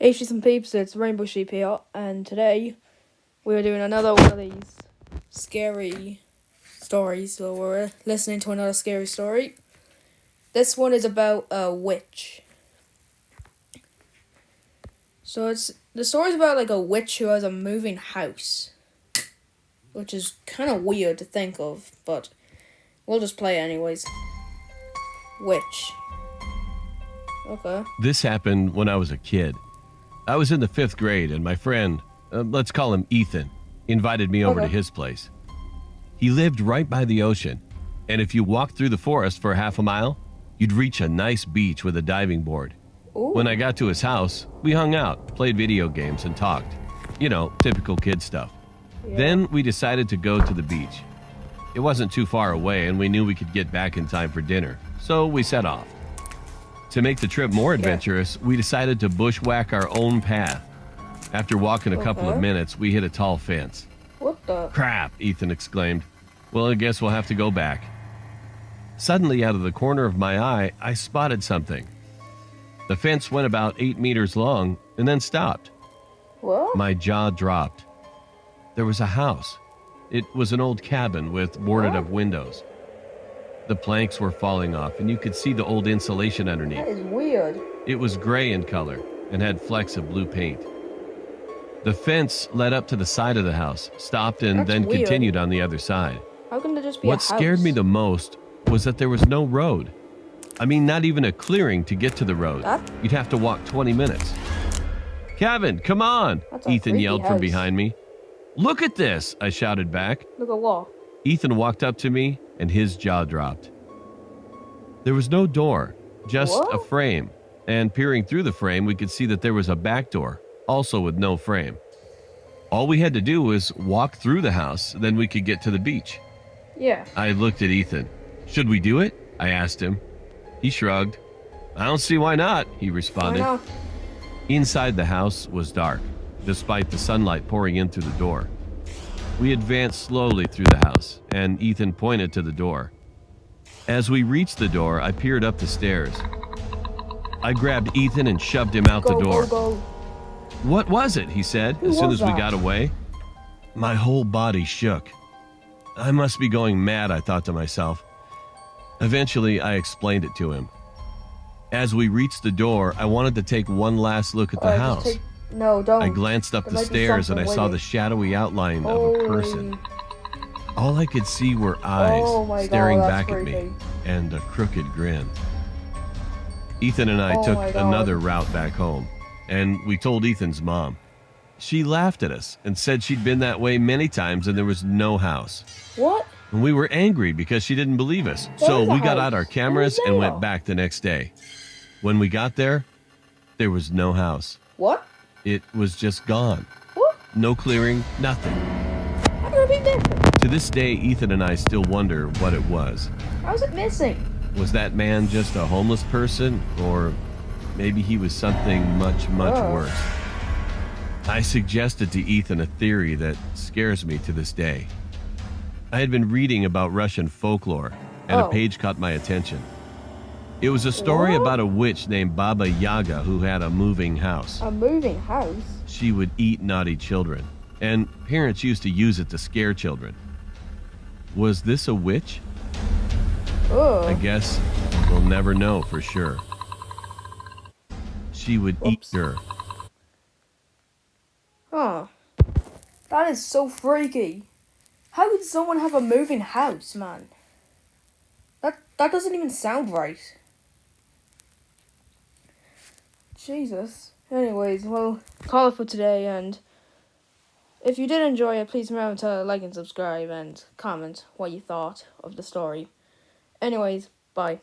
Hey, some peeps, it's Rainbow Sheep here, and today we're doing another one of these scary stories. So we're listening to another scary story. This one is about a witch. So the story's about like a witch who has a moving house, which is kind of weird to think of, but we'll just play it anyways. Witch. Okay. This happened when I was a kid. I was in the 5th grade, and my friend, let's call him Ethan, invited me over to his place. He lived right by the ocean, and if you walked through the forest for half a mile, you'd reach a nice beach with a diving board. Ooh. When I got to his house, we hung out, played video games, and talked. You know, typical kid stuff. Yeah. Then we decided to go to the beach. It wasn't too far away, and we knew we could get back in time for dinner, so we set off. To make the trip more adventurous, we decided to bushwhack our own path. After walking a couple of minutes, we hit a tall fence. What the? Crap, Ethan exclaimed. Well, I guess we'll have to go back. Suddenly, out of the corner of my eye, I spotted something. The fence went about 8 meters long and then stopped. What? My jaw dropped. There was a house. It was an old cabin with boarded-up windows. The planks were falling off, and you could see the old insulation underneath. That is weird. It was gray in color and had flecks of blue paint. The fence led up to the side of the house, stopped, and then continued on the other side. How can there just be What scared me the most was that there was no road. I mean, not even a clearing to get to the road. You'd have to walk 20 minutes. Kevin, come on, Ethan yelled from behind me. Look at this, I shouted back. Look at what? Ethan walked up to me, and his jaw dropped. There was no door, just a frame, and peering through the frame, we could see that there was a back door, also with no frame. All we had to do was walk through the house, then we could get to the beach. Yeah. I looked at Ethan. Should we do it? I asked him. He shrugged. I don't see why not, he responded. Why not? Inside the house was dark, despite the sunlight pouring in through the door. We advanced slowly through the house, and Ethan pointed to the door. As we reached the door, I peered up the stairs. I grabbed Ethan and shoved him out the door. Go. What was it? He said, as soon as we got away. My whole body shook. I must be going mad, I thought to myself. Eventually, I explained it to him. As we reached the door, I wanted to take one last look at the house. No, don't. I glanced up the stairs and I saw the shadowy outline of a person. All I could see were eyes staring back at me and a crooked grin. Ethan and I took another route back home, and we told Ethan's mom. She laughed at us and said she'd been that way many times and there was no house. What? And we were angry because she didn't believe us. So we got out our cameras and went back the next day. When we got there was no house. What? It was just gone. What? No clearing, nothing. How could it be different? To this day, Ethan and I still wonder what it was. How's it missing? Was that man just a homeless person? Or maybe he was something much, much worse? I suggested to Ethan a theory that scares me to this day. I had been reading about Russian folklore, and a page caught my attention. It was a story about a witch named Baba Yaga who had a moving house. A moving house? She would eat naughty children, and parents used to use it to scare children. Was this a witch? I guess we'll never know for sure. She would eat her. Huh. That is so freaky. How could someone have a moving house, man? That doesn't even sound right. Jesus. Anyways, well, call it for today, and if you did enjoy it, please remember to like and subscribe and comment what you thought of the story. Anyways, bye.